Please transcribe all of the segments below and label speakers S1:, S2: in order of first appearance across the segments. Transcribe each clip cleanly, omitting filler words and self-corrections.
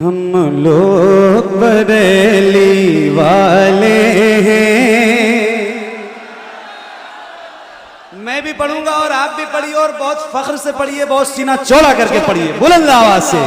S1: ہم لوگ بریلی والے ہیں. میں بھی پڑھوں گا اور آپ بھی پڑھیے اور بہت فخر سے پڑھیے, بہت سینہ چوڑا کر کے پڑھیے بلند آواز سے.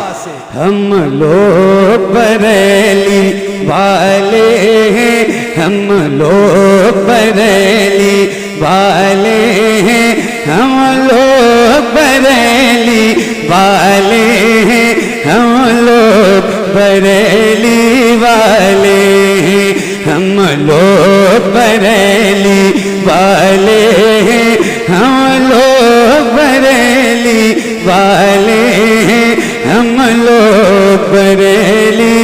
S1: ہم لوگ بریلی والے ہیں, ہم لوگ بریلی والے ہیں, ہم لوگ بریلی والے ہیں, ہم لوگ بریلی والے ہیں, ہم لوگ بریلی والے ہیں, ہم لوگ بریلی والے ہیں, ہم لوگ بریلی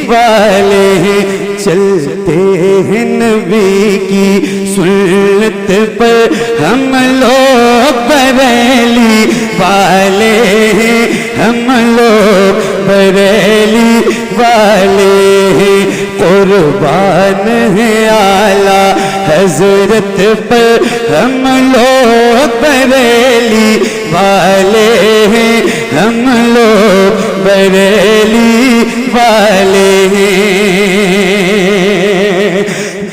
S1: والے ہیں. چلتے ہیں نبی کی سنت پر, ہم لوگ بریلی والے ہیں, ہم لوگ بریلی والے ہیں. قربان ہیں اعلیٰ حضرت پر, ہم لوگ بریلی والے ہیں, ہم لوگ بریلی والے ہیں.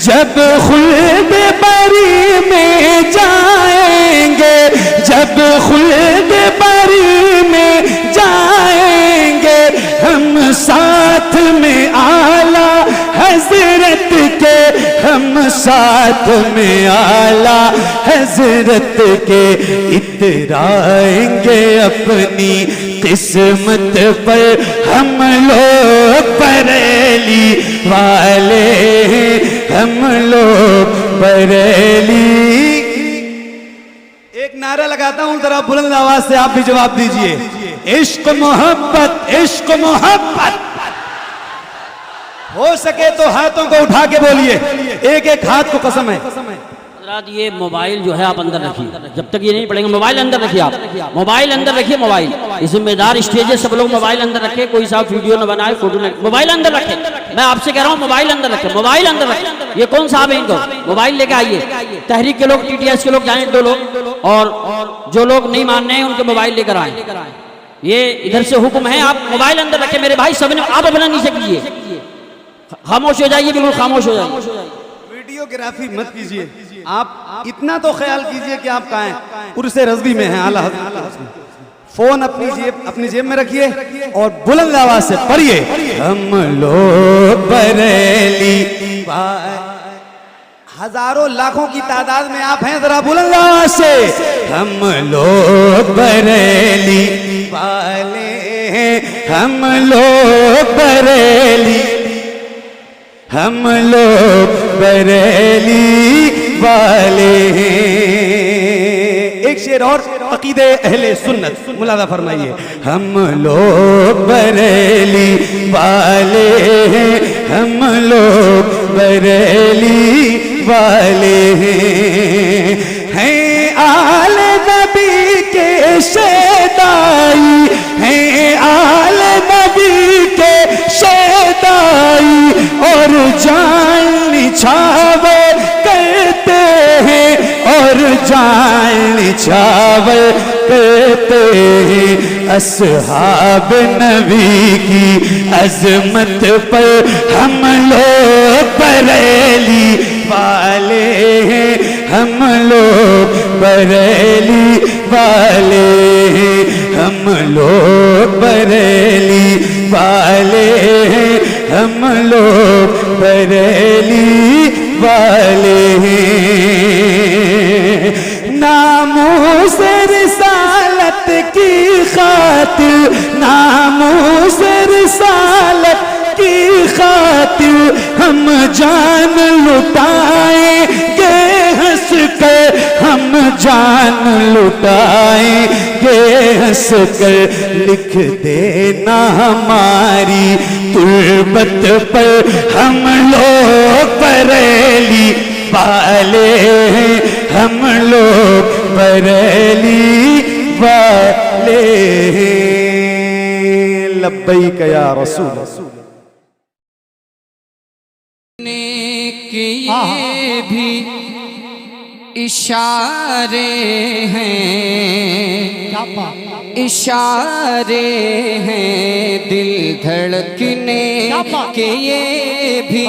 S1: جب خلد بری میں جائیں گے, جب خلد بری میں جائیں گے, ہم ساتھ میں اعلیٰ حضرت کے, ہم ساتھ میں اعلیٰ حضرت کے اترائیں گے اپنی قسمت پر. ہم لوگ بریلی والے ہیں, ہم لوگ بریلی. ایک نعرہ لگاتا ہوں ذرا بلند آواز سے, آپ بھی جواب دیجئے. عشق محبت, عشق محبت. ہو سکے تو ہاتھوں کو اٹھا کے بولیے, ایک ایک ہاتھ کو قسم ہے.
S2: حضرات یہ موبائل جو ہے آپ اندر رکھیے, جب تک یہ نہیں پڑھیں گے موبائل اندر رکھیے, آپ موبائل اندر رکھیے. موبائل ذمہ دار اسٹیج ہے, سب لوگ موبائل اندر رکھیں, کوئی صاحب ویڈیو نہ بنائے, فوٹو نہ, موبائل اندر رکھیں. میں آپ سے کہہ رہا ہوں موبائل اندر رکھیں, موبائل اندر رکھیں. یہ کون صاحب ہیں, ان کو موبائل لے کے آئیے. تحریک کے لوگ, ٹی ٹی ایس کے لوگ جائیں, 2 لوگ, اور جو لوگ نہیں مان رہے ہیں ان کے موبائل لے کر آئیں. یہ ادھر سے حکم ہے, آپ موبائل اندر رکھیں میرے بھائی. سب نے آپ اپنا نیچے کیجیے, خاموش ہو جائیے, بالکل خاموش ہو جائیے.
S1: ویڈیوگرافی مت کیجیے, آپ اتنا تو خیال کیجیے کہ آپ کہاں ہیں, عرس رضوی میں ہیں اعلیٰ حضرت. فون اپنی جیب میں رکھیے اور بلند آواز سے پڑھیے. ہم لوگ بریلی, ہزاروں لاکھوں کی تعداد میں آپ ہیں, ذرا بلند آواز سے. ہم لوگ بریلی والے ہیں, ہم لوگ بریلی, ہم لوگ بریلی والے ہیں. ایک شعر اور عقید اہل سنت ملاحظہ فرمائیے. ہم لوگ بریلی والے ہیں, ہم لوگ بریلی والے ہیں. ہیں آل نبی کے شیدائی, ہیں آل نبی کے شیدائی, اور جان نچھاور کرتے ہیں, اور جان نچھاور کرتے ہیں. اصحاب نبی کی عظمت پر ہم لوگ بریلی والے ہیں, ہم لوگ بریلی والے ہیں, ہم لوگ بریلی والے ہیں, ہم لوگ بریلی والے ہیں. ناموس رسالت کی خاطر, ناموس رسالت کی خاطر ہم جان لٹائیں گے ہنس کر, ہم جان لٹائیں گے ہنس کر. لکھ دینا ہماری تربت پر, ہم لوگ بریلی والے ہیں, ہم لوگ بریلی والے ہیں. لبیک یا رسول.
S3: یہ بھی اشارے ہیں, اشارے ہیں دل دھڑکنے کے، یہ بھی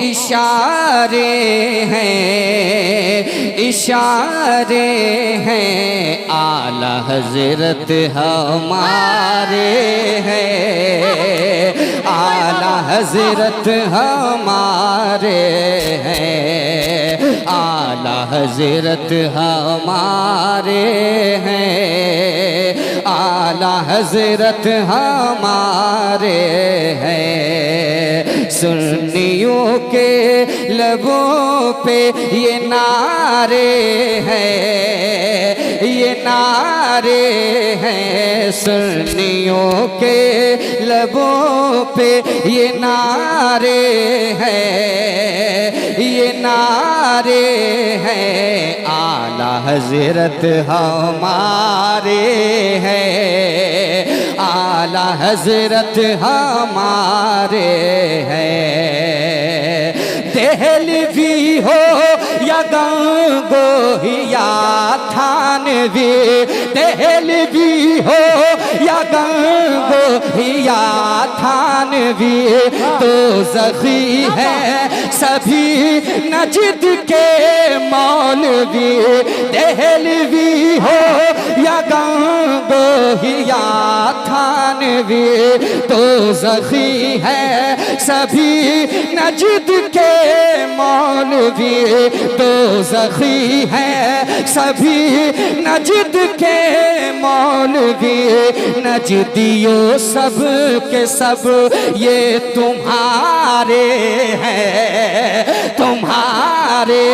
S3: اشارے ہیں، اشارے ہیں، اعلیٰ حضرت ہمارے ہیں، اعلیٰ حضرت ہمارے ہیں، اعلیٰ حضرت ہمارے ہیں، اعلیٰ حضرت ہمارے ہیں۔ سنیوں کے لبوں پہ یہ نعرے ہیں، یہ نعرے ہیں، سنیوں کے لبوں پہ یہ نعرے ہیں، یہ نعرے ہیں، اعلیٰ حضرت ہمارے ہیں، اعلیٰ حضرت ہمارے ہیں۔ دہلوی ہو یا گنگوہی یا تھانوی، دہلوی ہو یا گنگوہی یا تھانوی، دوزخی ہے سبھی نجد کے مولوی، دہلوی ہو یا گنگوہی یا تھانوی، دوزخی ہے سبھی نجد کے مولوی، دوزخی ہے سبھی نجد کے مولوی، نجدیوں سب کے سب یہ تمہارے ہیں، تمہارے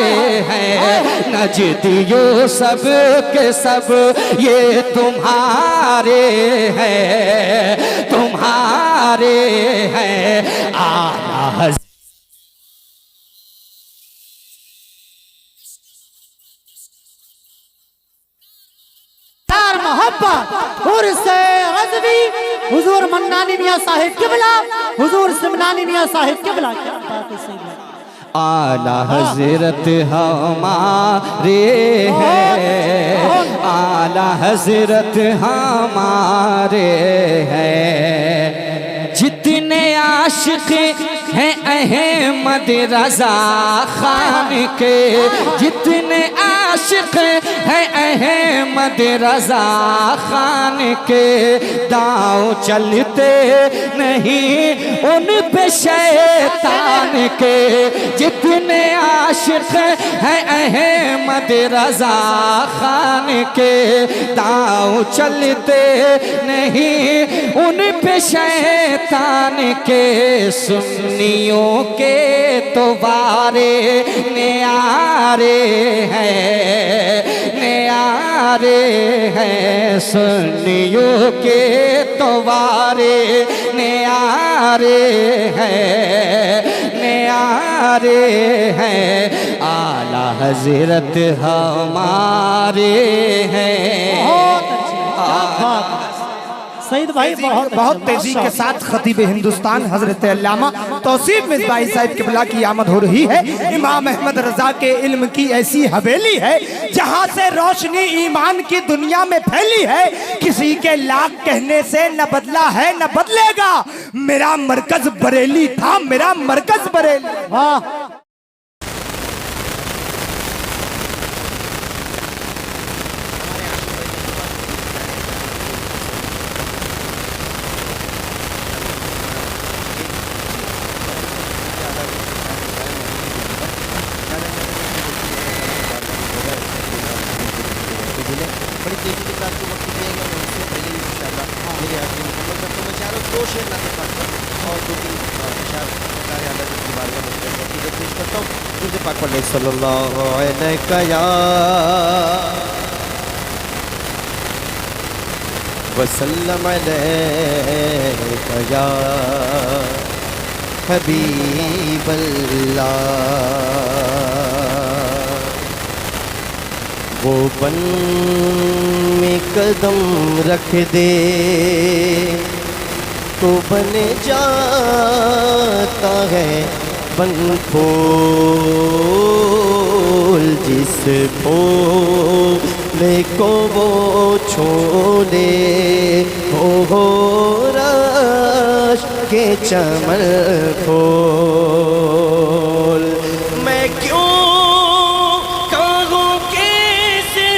S3: ہیں، نجدیوں سب کے سب یہ تمہارے ہیں، تمہارے ہیں، اعلیٰ حضرت
S4: محبت عرس رضوی حضور منانی میاں صاحب قبلہ، حضور سمنانی میاں صاحب قبلہ۔ کیا بات ہے سیدنا،
S3: اعلیٰ حضرت ہمارے ہیں، اعلیٰ حضرت ہمارے ہیں۔ جتنے عاشق ہیں احمد رضا خان کے، جتنے عاشق ہیں احمد رضا خان کے، داؤں چلتے نہیں ان پہ شیطان کے، جتنے عاشق ہیں احمد رضا خان کے، داؤں چلتے نہیں ان پہ شیطان کے، سنیوں کے تو بارے نیارے ہیں، نیارے ہیں، سنیوں کے تو بارے نیارے ہیں، نیارے ہیں، اعلیٰ حضرت ہمارے ہیں۔
S4: بہت اچھی بات سعید بھائی،
S5: بہت تیزی کے ساتھ خطیب ہندوستان حضرت علامہ توصیف مصباحی صاحب قبلہ کی آمد ہو رہی ہے۔ امام احمد رضا کے علم کی ایسی حویلی ہے جہاں سے روشنی ایمان کی دنیا میں پھیلی ہے، کسی کے لاکھ کہنے سے نہ بدلا ہے نہ بدلے گا، میرا مرکز بریلی تھا، میرا مرکز بریلی۔
S4: واہ
S6: بڑی تیزی کے ساتھ وقت دیں گے، اس سے پہلے انشاءاللہ میرے حاضری مکمل کرتا ہوں۔ چاروں دو شعر نعت پاک پر اور دو تین اشعار سرکار اعلیٰ کی بارگاہ میں عقیدت پیش کرتا ہوں۔ درود پاک پڑھ لیں، صلی اللہ علیہ یا وسلم علیہ یا حبیب اللہ۔ وہ بن میں قدم رکھ دے تو بن جاتا ہے بن پھول، جس پھول کو وہ چھوڑے ہو رش کے چمن پھول میں کیوں کہوں کیسے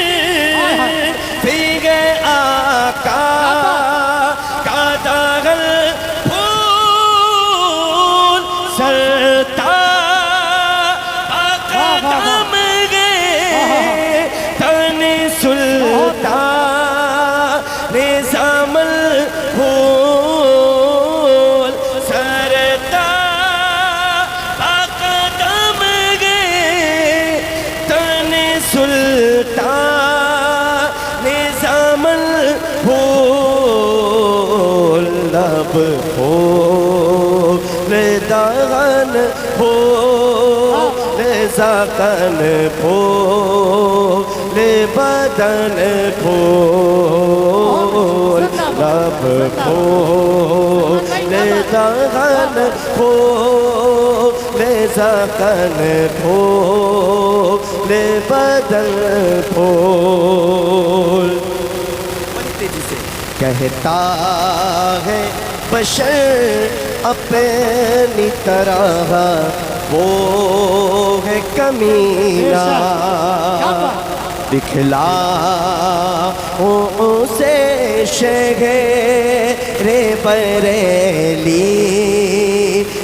S6: بھیگ آقا کا داغل پھول سرتا آقا سلطان نظام الپھول سرتا قدم گئے تن سلطان نظام الپھول لب پھول دہن پھول زاقن پھول بدن پھول لب پھول دہن پھول زاقن پھول بدن پھول کہتا ہے بشر اپنی طرح وہ ہے کمینہ دکھلا اسے شہر بریلی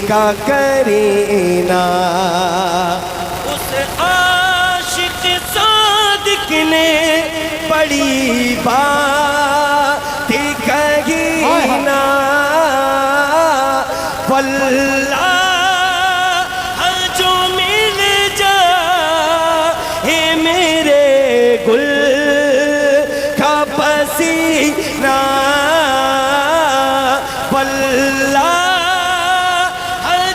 S6: کا کرینہ اس عاشق صادق نے بڑی بات کہی نا واللہ جو مل جائے میرے گل کا پسینہ واللہ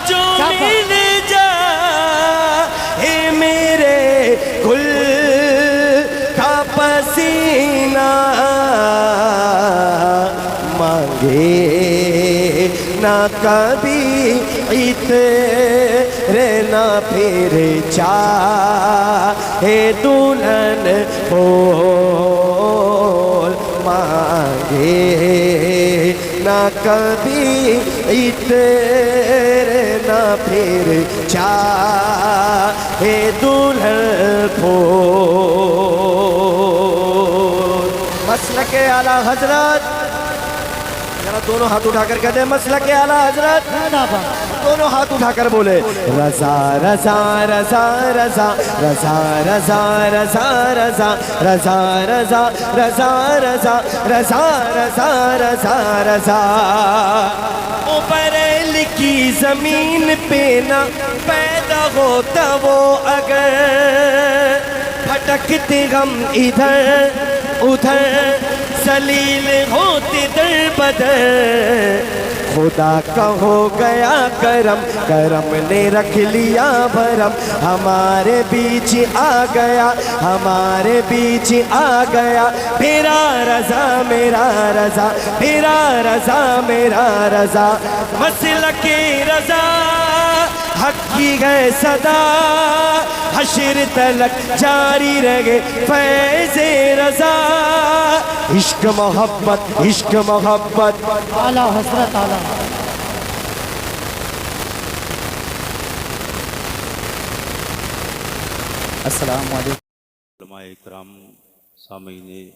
S6: جو مل جائے میرے گل کا پسینہ مانگے نہ کبھی اترے نہ پھر چاہے دلہن پھول مانگے نہ کبھی اترے نہ پھر چاہے دلہن پھول مسلک اعلیٰ حضرت دونوں ہاتھ اٹھا کر کہتے ہیں مسلک اعلیٰ حضرت دونوں ہاتھ اٹھا کر بولے رضا رضا رضا رضا رضا رضا رضا رضا رضا رضا رضا رضا رضا رضا رضا رضا بریل کی زمین پہ نہ پیدا ہوتا وہ اگر بھٹکتے غم ادھر ادھر ذلیل ہوتے در بدر خدا کا ہو گیا کرم کرم نے رکھ لیا بھرم ہمارے بیچ آ گیا ہمارے بیچ آ گیا میرا رضا میرا رضا میرا رضا میرا رضا مسلک رضا حق کی گئے صدا حشر تلک جاری رہے فیض رضا عشق محبت عشق محبت
S4: اعلیٰ حضرت اعلیٰ
S3: السلام علیکم
S7: علماء اکرام سامعین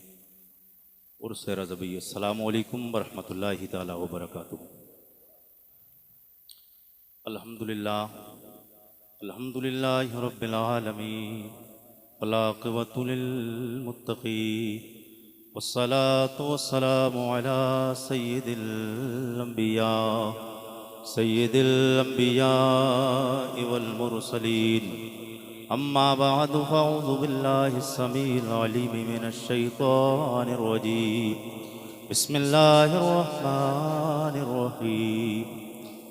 S7: عرس رضوی السلام علیکم ورحمۃ اللہ تعالی وبرکاتہ الحمدللہ رب العالمین والعاقبۃ للمتقین والصلاة والسلام علی سید الانبیاء والمرسلین اما بعد فاعوذ باللہ السمیع العلیم من الشیطان الرجیم بسم اللہ الرحمن الرحیم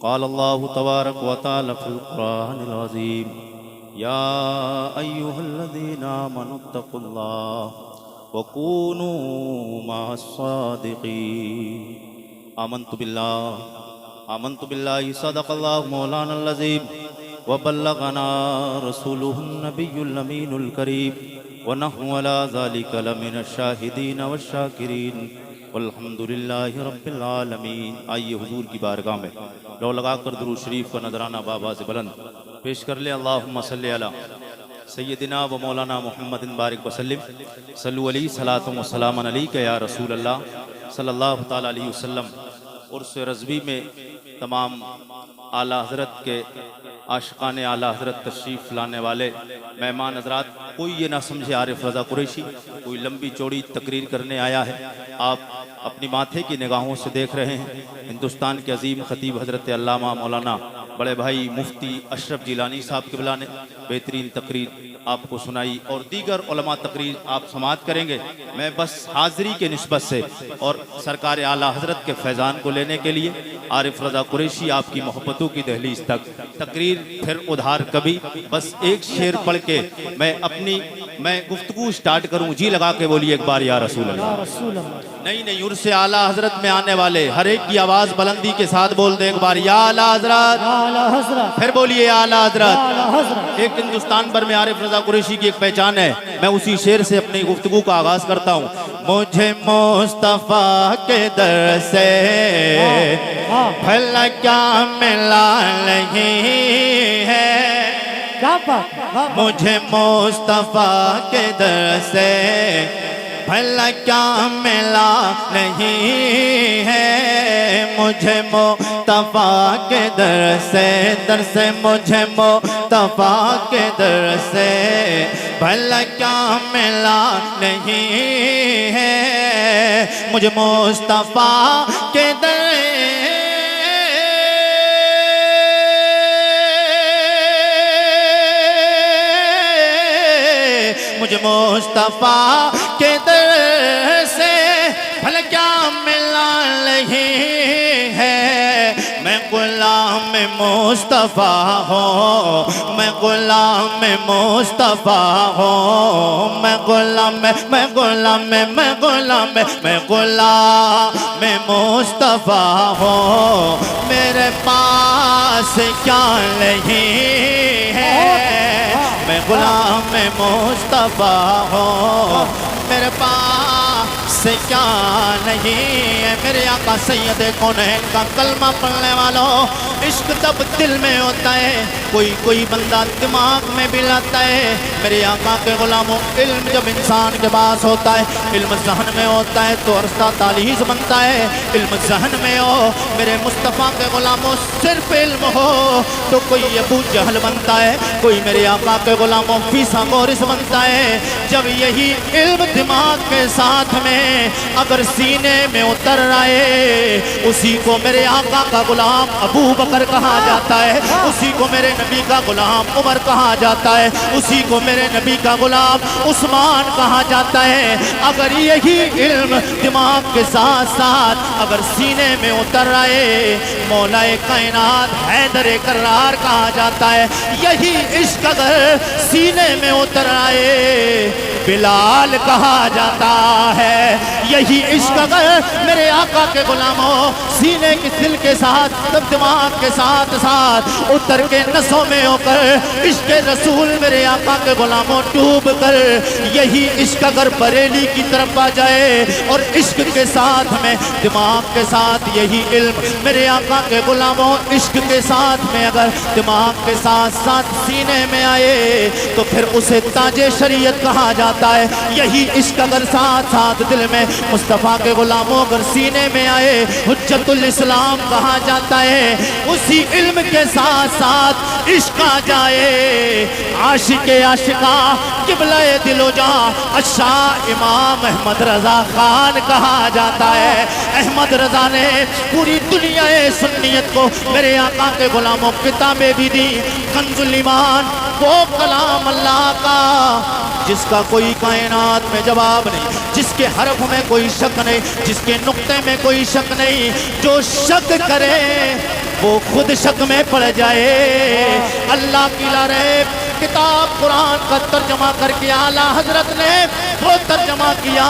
S7: قال اللہ تبارک و تعالی فی القرآن العظیم یا ایہا الذین آمنوا اتقوا اللہ وکونوا مع الصادقین آمنت باللہ صدق اللہ مولانا العظیم وبلغنا رسوله النبی الامین الکریم ونحن على ذلك لمن الشاہدین والشاکرین والحمد للہ رب العالمین۔ آئیے حضور کی بارگاہ میں رو لگا کر درود شریف کا نذرانہ بآواز بلند پیش کر لے۔ اللہم صلی علی سیدنا و مولانا محمد بارک وسلم، صلو علیہ صلاۃ و سلام علیک یا رسول اللہ صلی اللہ تعالی علیہ وسلم۔ عرس رضوی میں تمام اعلیٰ حضرت کے عاشقان اعلیٰ حضرت تشریف لانے والے مہمان حضرات، کوئی یہ نہ سمجھے عارف رضا قریشی کوئی لمبی چوڑی تقریر کرنے آیا ہے۔ آپ اپنی ماتھے کی نگاہوں سے دیکھ رہے ہیں ہندوستان کے عظیم خطیب حضرت علامہ مولانا بڑے بھائی مفتی اشرف جیلانی صاحب قبلہ نے بہترین تقریر آپ کو سنائی، اور دیگر علماء تقریر آپ سماعت کریں گے۔ میں بس حاضری کے نسبت سے اور سرکار اعلیٰ حضرت کے فیضان کو لینے کے لیے عارف رضا قریشی آپ کی محبتوں کی دہلیز تک تقریر پھر ادھار کبھی، بس ایک شعر پڑھ کے میں گفتگو سٹارٹ کروں۔ جی لگا کے بولیے ایک بار یا رسول اللہ۔ نہیں عرس اعلیٰ حضرت میں آنے والے ہر ایک کی آواز بلندی کے ساتھ بول دے ایک بار یا اعلیٰ حضرت، پھر بولیے اعلیٰ حضرت۔ ایک ہندوستان بھر میں عارف رضا قریشی کی ایک پہچان ہے، میں اسی شعر سے اپنی گفتگو کا آغاز کرتا ہوں۔ مجھے مصطفیٰ کے در سے بھلا کیا ملا نہیں ہے، مجھے مصطفیٰ کے در سے بھلا کیا ملا نہیں ہے، مجھے مصطفیٰ کے در سے مجھے مصطفیٰ کے در سے بھلا کیا ملا نہیں ہے، مجھے مصطفیٰ کے در مجھے مصطفیٰ کے در سے بھلا کیا ملا نہیں ہے، میں غلام مصطفیٰ ہوں، میں غلام مصطفیٰ ہوں، میں غلام مصطفیٰ ہوں، میرے پاس کیا نہیں ہے، میں غلام مصطفیٰ ہوں، میرے پاس کیا نہیں ہے۔ میرے آقا سید کونین کا کلمہ پڑھنے والوں، عشق جب دل میں ہوتا ہے کوئی بندہ دماغ میں بھی لاتا ہے۔ میرے آقا کے غلاموں، علم جب انسان کے پاس ہوتا ہے، علم ذہن میں ہوتا ہے تو عرصہ تالیز بنتا ہے۔ علم ذہن میں ہو میرے مصطفیٰ کے غلاموں، صرف علم ہو تو کوئی ابو جہل بنتا ہے، کوئی میرے آقا کے غلاموں فیثاغورس بنتا ہے۔ جب یہی علم دماغ کے ساتھ میں اگر سینے میں اتر آئے، اسی کو میرے آقا کا غلام ابو بکر کہا جاتا ہے، اسی کو میرے نبی کا غلام عمر کہا جاتا ہے، اسی کو میرے نبی کا غلام عثمان کہا جاتا ہے۔ اگر یہی علم دماغ کے ساتھ ساتھ اگر سینے میں اتر آئے، مولا کائنات حیدر کرار کہا جاتا ہے۔ یہی عشق اگر سینے میں اتر آئے، بلال کہا جاتا ہے۔ یہی عشق اگر میرے آقا کے غلاموں سینے کی دل کے ساتھ دماغ کے ساتھ ساتھ اتر کے نسوں میں ہو کر عشق رسول میرے آقا کے غلاموں ڈوب کر، یہی عشق اگر بریلی کی طرف آ جائے اور عشق کے ساتھ میں دماغ کے ساتھ یہی علم میرے آقا کے غلاموں عشق کے ساتھ میں اگر دماغ کے ساتھ ساتھ سینے میں آئے تو پھر اسے تاج شریعت کہا جاتا ہے۔ یہی عشق اگر ساتھ ساتھ دل میں مصطفیٰ کے غلاموں اگر سینے میں آئے، حجت الاسلام کہا جاتا ہے۔ اسی علم کے ساتھ ساتھ عشق آ جائے، عاشق عاشقاں قبلہ دل و جاں شاہ امام احمد رضا خان کہا جاتا ہے۔ احمد رضا نے پوری دنیا سنیت کو میرے آقا کے غلاموں کتابیں بھی دی۔ کنز الایمان وہ کلام اللہ کا جس کا کوئی کائنات میں جواب نہیں، جس کے حرف میں کوئی شک نہیں، جس کے نقطے میں کوئی شک نہیں۔ جو شک کرے وہ خود شک میں پڑ جائے۔ اللہ کی لا ریب کتاب قرآن کا ترجمہ کر کے اعلیٰ حضرت نے وہ ترجمہ کیا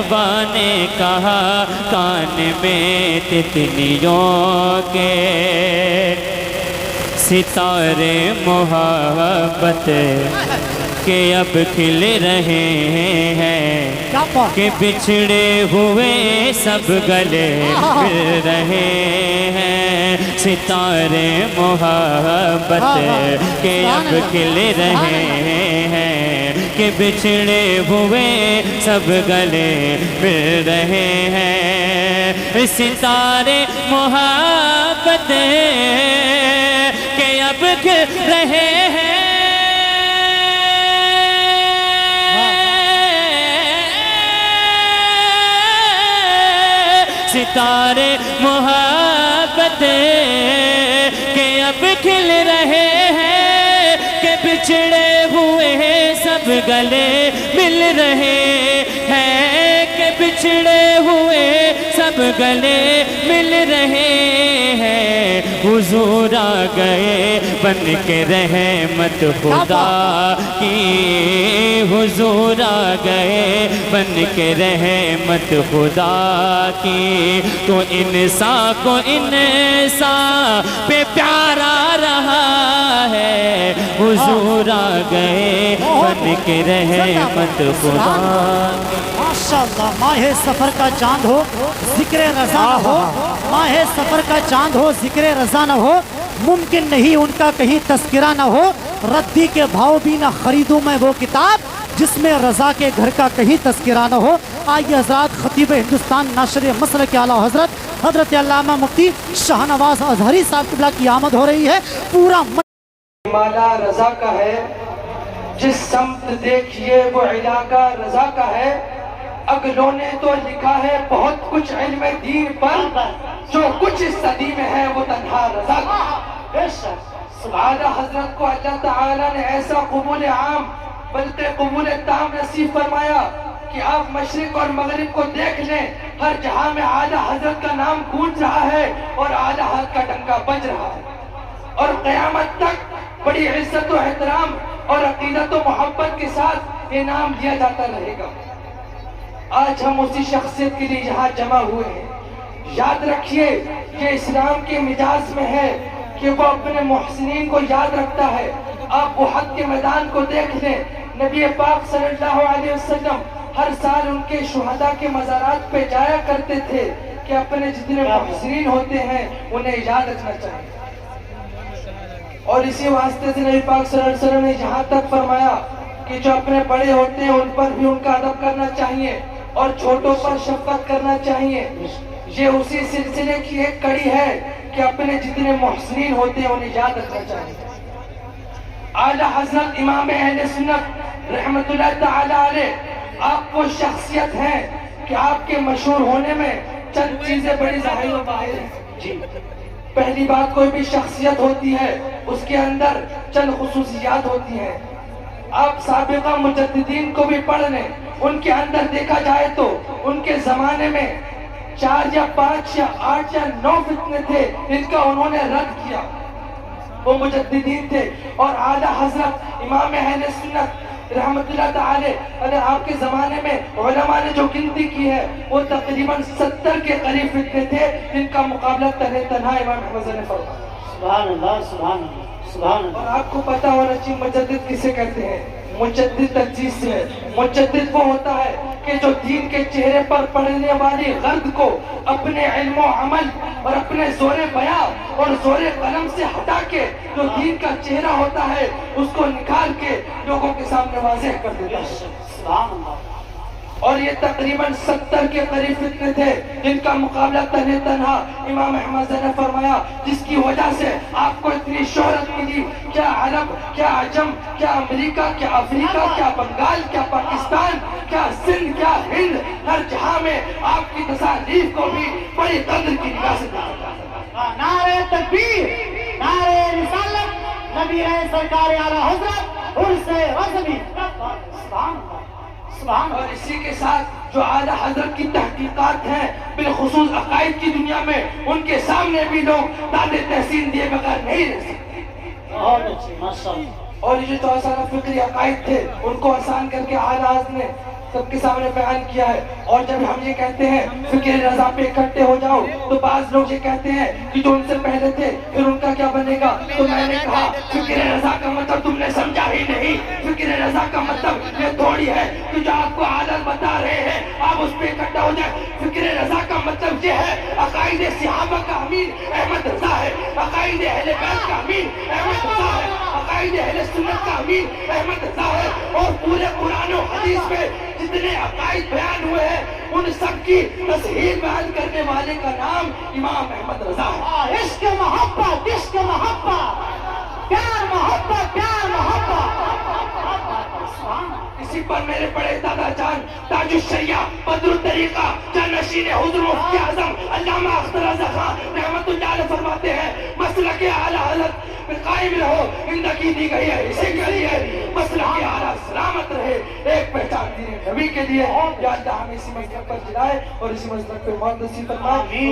S3: ہوا نے کہا کان میں تتلیوں کے ستارے محبت کے اب کھل رہے ہیں کہ بچھڑے ہوئے سب گلے مل رہے ہیں ستارے محبت کے اب کھل رہے ہیں کہ بچھڑے ہوئے سب گلے مل رہے ہیں ستارے محبت کے اب کھل رہے ہیں ستارے محبت کے اب کھل رہے ہیں کہ بچھڑے ہوئے سب گلے مل رہے ہیں کہ بچھڑے ہوئے سب گلے مل رہے ہیں حضور آ گئے بن کے رحمت خدا کی حضور آ گئے بن کے رحمت خدا کی تو انسان کو انسان پہ پیار آ رہا ہے حضور آ گئے بن کے رحمت خدا کی
S4: ماشاءاللہ ماہ سفر کا چاند ہو ذکر رضا نہ ہو ماہ سفر کا چاند ہو ذکر رضا نہ ہو ممکن نہیں ان کا کہیں تذکرہ نہ ہو ردی کے بھاؤ بھی نہ خریدوں میں وہ کتاب جس میں رضا کے گھر کا کہیں تذکرہ نہ ہو آئیے حضرات خطیب ہندوستان ناشر مسلک اعلیٰ حضرت حضرت علامہ مفتی شاہ نواز اظہری صاحب قبلہ کی آمد ہو رہی ہے پورا
S8: مالا رضا کا ہے جس سمت دیکھیے وہ علاقہ رضا کا ہے اگلوں نے تو لکھا ہے بہت کچھ علم دین پر جو کچھ اس صدی میں ہے وہ تنہا رضا کا اعلیٰ حضرت کو اللہ تعالیٰ نے ایسا قبول عام بلکہ قبول تام نصیب فرمایا کہ آپ مشرق اور مغرب کو دیکھ لیں ہر جہاں میں اعلیٰ حضرت کا نام گونج رہا ہے اور اعلیٰ حضرت کا ڈنکا بج رہا ہے اور قیامت تک بڑی عزت و احترام اور عقیدت و محبت کے ساتھ یہ نام دیا جاتا رہے گا آج ہم اسی شخصیت کے لیے یہاں جمع ہوئے ہیں یاد رکھیے یہ اسلام کے مزاج میں ہے کہ وہ اپنے محسنین کو یاد رکھتا ہے آپ احد کے میدان کو دیکھ لیں نبی پاک صلی اللہ علیہ وسلم ہر سال ان کے شہداء کے مزارات پہ جایا کرتے تھے کہ اپنے جتنے محسنین ہوتے ہیں انہیں یاد رکھنا چاہیے اور اسی واسطے سے نبی پاک صلی اللہ علیہ وسلم نے یہاں تک فرمایا کہ جو اپنے بڑے ہوتے ہیں ان پر بھی ان کا ادب کرنا چاہیے اور چھوٹوں پر شفقت کرنا چاہیے یہ اسی سلسلے کی ایک کڑی ہے کہ اپنے جتنے محسنین ہوتے ہیں انہیں یاد رکھنا چاہیے اعلیٰ حضرت امام اہل سنت رحمت اللہ تعالی علیہ آپ وہ شخصیت ہیں کہ آپ کے مشہور ہونے میں چند چیزیں بڑی ظاہر و باہر ہیں جی پہلی بات کوئی بھی شخصیت ہوتی ہے اس کے اندر چند خصوصیات ہوتی ہیں آپ سابقہ مجددین کو بھی پڑھ لیں ان کے اندر دیکھا جائے تو ان کے زمانے میں 4 یا 5 یا 8 یا 9 فتنے تھے ان کا انہوں نے رد کیا وہ مجددین تھے اور اعلیٰ حضرت امام اہل سنت رحمت اللہ تعالی علیہ آپ کے زمانے میں علماء نے جو گنتی کی ہے وہ تقریباً 70 کے قریب فتنے تھے جن کا مقابلہ تنہا امام احمد نے فرمایا
S4: سبحان اللہ سبحان اللہ سبحان اللہ
S8: اور آپ کو پتا ہونا چاہیے مجدد کسے کہتے ہیں مجدد تجدید سے مجدد وہ ہوتا ہے کہ جو دین کے چہرے پر پڑنے والی غرض کو اپنے علم و عمل اور اپنے زور بیان اور زور قلم سے ہٹا کے جو دین کا چہرہ ہوتا ہے اس کو نکال کے لوگوں کے سامنے واضح کر دیتا ہے
S4: سبحان اللہ
S8: اور یہ تقریباً 70 کے قریب فتنے تھے جن کا مقابلہ تنہا امام احمد نے فرمایا جس کی وجہ سے آپ کو اتنی شہرت ملی کیا عرب کیا عجم کیا امریکہ کیا افریقہ کیا بنگال کیا پاکستان کیا سندھ کیا ہند ہر جہاں میں آپ کی تصاریف کو بھی بڑی قدر کی نگاہ سے دیکھا جاتا ہے
S4: نعرہ تکبیر نعرہ رسالت نبی سرکار اعلیٰ حضرت عرس رضوی سبحان اللہ
S8: اور اسی کے ساتھ جو اعلیٰ حضرت کی تحقیقات ہیں بالخصوص عقائد کی دنیا میں ان کے سامنے بھی لوگ داد تحسین دیے بغیر نہیں رہ سکتے
S4: بہت اچھی ماشاءاللہ
S8: اور یہ جو آسان فکری عقائد تھے ان کو آسان کر کے اعلیٰ حضرت نے سب کے سامنے بیان کیا ہے. اور جب ہم یہ کہتے ہیں فکر رضا پہ اکٹھے ہو جاؤ تو بعض لوگ یہ کہتے ہیں کہ جو ان سے پہلے تھے پھر ان کا کیا بنے گا. تو میں نے کہا فکر رضا کا مطلب تم نے سمجھا ہی نہیں. فکر رضا کا مطلب یہ تھوڑی ہے کہ جو آپ کو عادت بتا رہے ہیں آپ اس پہ اکٹھا ہو جائیں. فکر رضا کا مطلب یہ ہے عقائد صحابہ کا امین احمد رضا ہے, عقائد اہل بیت کا امین احمد رضا ہے, عقائد اہل سنت کا امین احمد رضا ہے. اور پورے قرآن و حدیث میں جتنے عقائد بیان ہوئے ہیں ان سب کی تصحیح بیان کرنے والے کا نام امام احمد رضا ہے.
S4: عشق محبت, عشق محبت, پیار محبت, پیار محبت.
S8: اسی پر میرے بڑے دادا جان تاج الشریعہ بدر الطریقہ جانشین حضور مفتی اعظم علامہ اختر رضا خان رحمت اللہ علیہ فرماتے ہیں مسلک اعلی حضرت پہ قائم رہو, زندگی دی گئی ہے اسی کے لیے, مسلک اعلی سلامت رہے, ایک پہچان دین نبی کے لیے. یا اللہ ہمیں اسی مسلک پر جلائے اور اسی مسلک پہ موت نصیب فرمائے.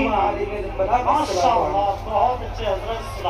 S4: ماشاء اللہ, بہت اچھے حضرت.